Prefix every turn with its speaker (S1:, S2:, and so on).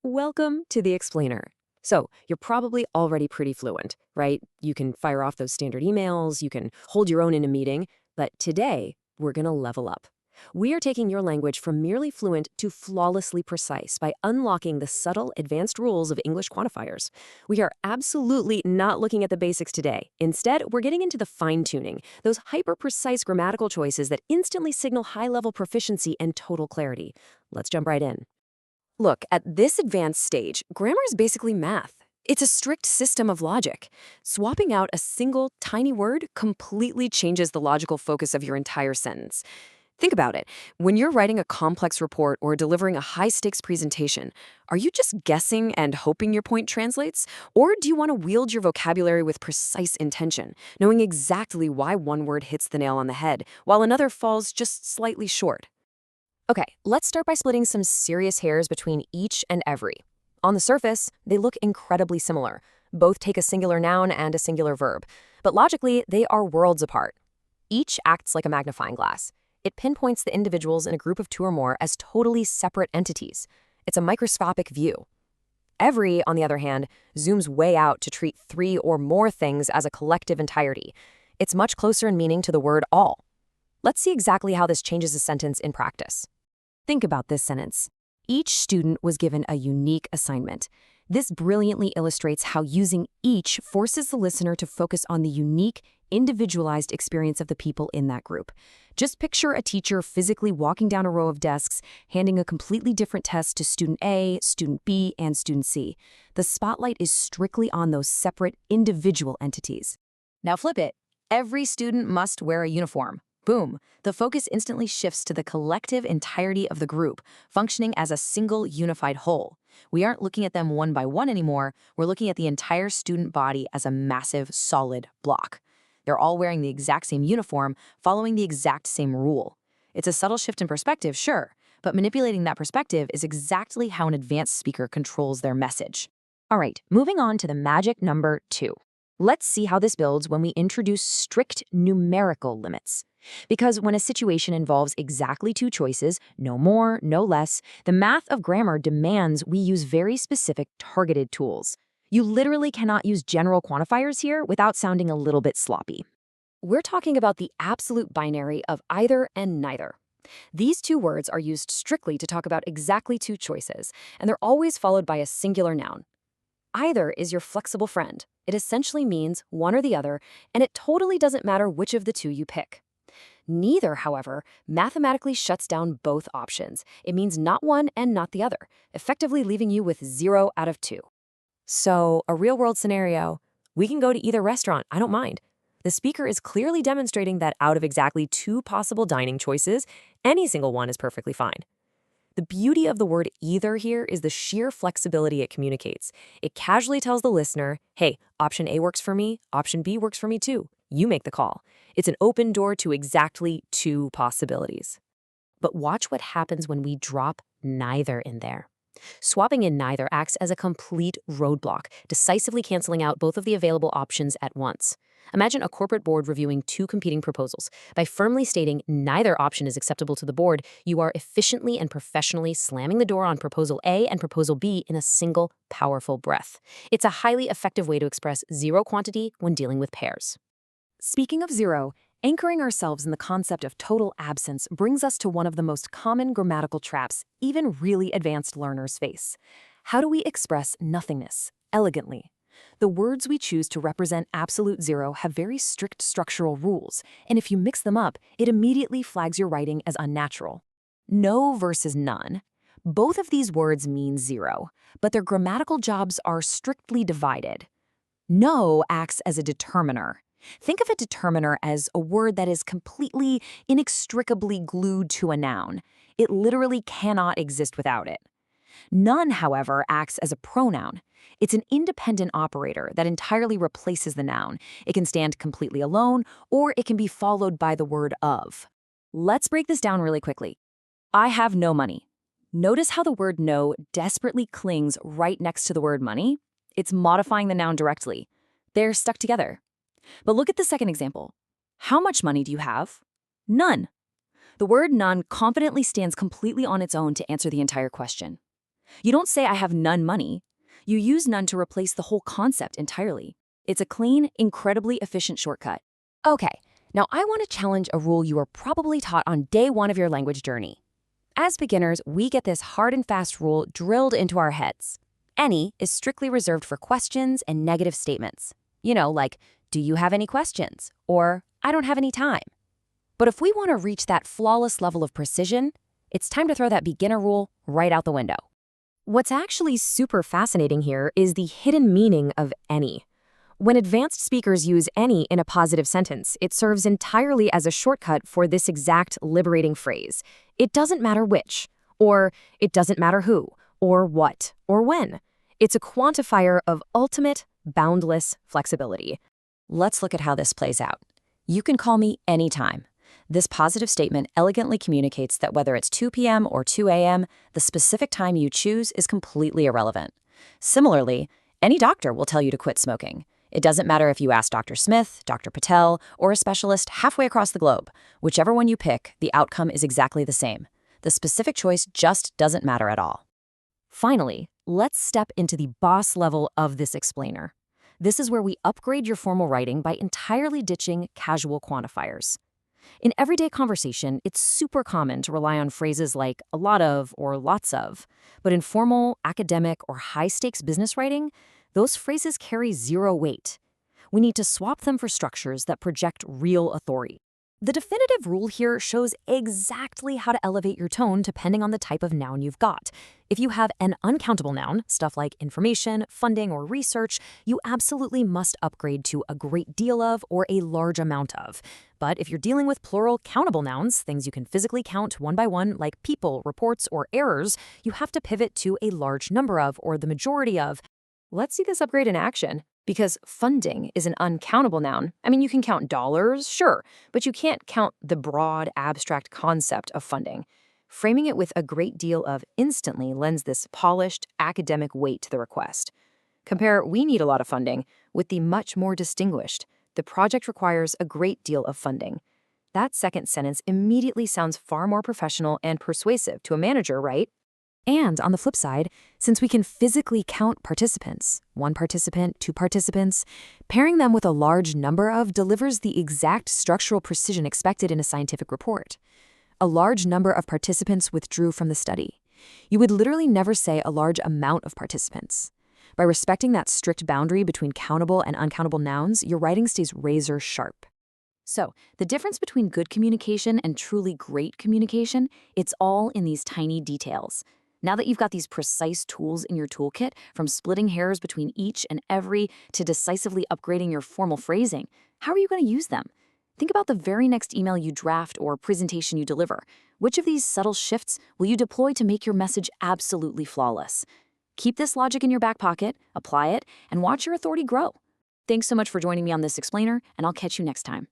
S1: Welcome to the explainer. So, you're probably already pretty fluent, right? You can fire off those standard emails, you can hold your own in a meeting, but today, we're going to level up. We are taking your language from merely fluent to flawlessly precise by unlocking the subtle, advanced rules of English quantifiers. We are absolutely not looking at the basics today. Instead, we're getting into the fine-tuning, those hyper-precise grammatical choices that instantly signal high-level proficiency and total clarity. Let's jump right in. Look, at this advanced stage, grammar is basically math. It's a strict system of logic. Swapping out a single, tiny word completely changes the logical focus of your entire sentence. Think about it. When you're writing a complex report or delivering a high-stakes presentation, are you just guessing and hoping your point translates? Or do you want to wield your vocabulary with precise intention, knowing exactly why one word hits the nail on the head, while another falls just slightly short? Okay, let's start by splitting some serious hairs between each and every. On the surface, they look incredibly similar. Both take a singular noun and a singular verb. But logically, they are worlds apart. Each acts like a magnifying glass. It pinpoints the individuals in a group of two or more as totally separate entities. It's a microscopic view. Every, on the other hand, zooms way out to treat three or more things as a collective entirety. It's much closer in meaning to the word all. Let's see exactly how this changes a sentence in practice. Think about this sentence. Each student was given a unique assignment. This brilliantly illustrates how using each forces the listener to focus on the unique, individualized experience of the people in that group. Just picture a teacher physically walking down a row of desks, handing a completely different test to student A, student B, and student C. The spotlight is strictly on those separate, individual entities. Now flip it. Every student must wear a uniform. Boom, the focus instantly shifts to the collective entirety of the group, functioning as a single unified whole. We aren't looking at them one by one anymore, we're looking at the entire student body as a massive, solid block. They're all wearing the exact same uniform, following the exact same rule. It's a subtle shift in perspective, sure, but manipulating that perspective is exactly how an advanced speaker controls their message. All right, moving on to the magic number 2. Let's see how this builds when we introduce strict numerical limits. Because when a situation involves exactly two choices, no more, no less, the math of grammar demands we use very specific targeted tools. You literally cannot use general quantifiers here without sounding a little bit sloppy. We're talking about the absolute binary of either and neither. These two words are used strictly to talk about exactly two choices, and they're always followed by a singular noun. Either is your flexible friend. It essentially means one or the other, and it totally doesn't matter which of the two you pick. Neither, however, mathematically shuts down both options. It means not one and not the other, effectively leaving you with 0 out of 2. So, a real-world scenario, we can go to either restaurant, I don't mind. The speaker is clearly demonstrating that out of exactly two possible dining choices, any single one is perfectly fine. The beauty of the word either here is the sheer flexibility it communicates. It casually tells the listener, hey, option A works for me, option B works for me too. You make the call. It's an open door to exactly two possibilities. But watch what happens when we drop neither in there. Swapping in neither acts as a complete roadblock, decisively canceling out both of the available options at once. Imagine a corporate board reviewing two competing proposals. By firmly stating neither option is acceptable to the board, you are efficiently and professionally slamming the door on proposal A and proposal B in a single, powerful breath. It's a highly effective way to express zero quantity when dealing with pairs. Speaking of zero, anchoring ourselves in the concept of total absence brings us to one of the most common grammatical traps even really advanced learners face. How do we express nothingness elegantly? The words we choose to represent absolute zero have very strict structural rules, and if you mix them up, it immediately flags your writing as unnatural. No versus none. Both of these words mean zero, but their grammatical jobs are strictly divided. No acts as a determiner. Think of a determiner as a word that is completely, inextricably glued to a noun. It literally cannot exist without it. None, however, acts as a pronoun. It's an independent operator that entirely replaces the noun. It can stand completely alone, or it can be followed by the word of. Let's break this down really quickly. I have no money. Notice how the word no desperately clings right next to the word money? It's modifying the noun directly. They're stuck together. But look at the second example. How much money do you have? None. The word none confidently stands completely on its own to answer the entire question.
S2: You don't say I have none money. You use none to replace the whole concept entirely. It's a clean, incredibly efficient shortcut.
S1: Okay, now I want to challenge a rule you were probably taught on day one of your language journey. As beginners, we get this hard and fast rule drilled into our heads. Any is strictly reserved for questions and negative statements. Like, do you have any questions? Or, I don't have any time. But if we want to reach that flawless level of precision, it's time to throw that beginner rule right out the window. What's actually super fascinating here is the hidden meaning of any. When advanced speakers use any in a positive sentence, it serves entirely as a shortcut for this exact liberating phrase. It doesn't matter which, or it doesn't matter who, or what, or when. It's a quantifier of ultimate, boundless flexibility. Let's look at how this plays out. You can call me anytime. This positive statement elegantly communicates that whether it's 2 p.m. or 2 a.m., the specific time you choose is completely irrelevant. Similarly, any doctor will tell you to quit smoking. It doesn't matter if you ask Dr. Smith, Dr. Patel, or a specialist halfway across the globe. Whichever one you pick, the outcome is exactly the same. The specific choice just doesn't matter at all. Finally, let's step into the boss level of this explainer. This is where we upgrade your formal writing by entirely ditching casual quantifiers. In everyday conversation, it's super common to rely on phrases like a lot of or lots of. But in formal, academic, or high-stakes business writing, those phrases carry zero weight. We need to swap them for structures that project real authority. The definitive rule here shows exactly how to elevate your tone depending on the type of noun you've got. If you have an uncountable noun, stuff like information, funding, or research, you absolutely must upgrade to a great deal of or a large amount of. But if you're dealing with plural countable nouns, things you can physically count one by one, like people, reports, or errors, you have to pivot to a large number of or the majority of. Let's see this upgrade in action. Because funding is an uncountable noun. I mean, you can count dollars, sure, but you can't count the broad, abstract concept of funding. Framing it with a great deal of instantly lends this polished, academic weight to the request. Compare we need a lot of funding with the much more distinguished. The project requires a great deal of funding. That second sentence immediately sounds far more professional and persuasive to a manager, right? And on the flip side, since we can physically count participants, one participant, two participants, pairing them with a large number of delivers the exact structural precision expected in a scientific report. A large number of participants withdrew from the study. You would literally never say a large amount of participants. By respecting that strict boundary between countable and uncountable nouns, your writing stays razor sharp. So, the difference between good communication and truly great communication, it's all in these tiny details. Now that you've got these precise tools in your toolkit, from splitting hairs between each and every to decisively upgrading your formal phrasing, how are you going to use them? Think about the very next email you draft or presentation you deliver. Which of these subtle shifts will you deploy to make your message absolutely flawless? Keep this logic in your back pocket, apply it, and watch your authority grow. Thanks so much for joining me on this explainer, and I'll catch you next time.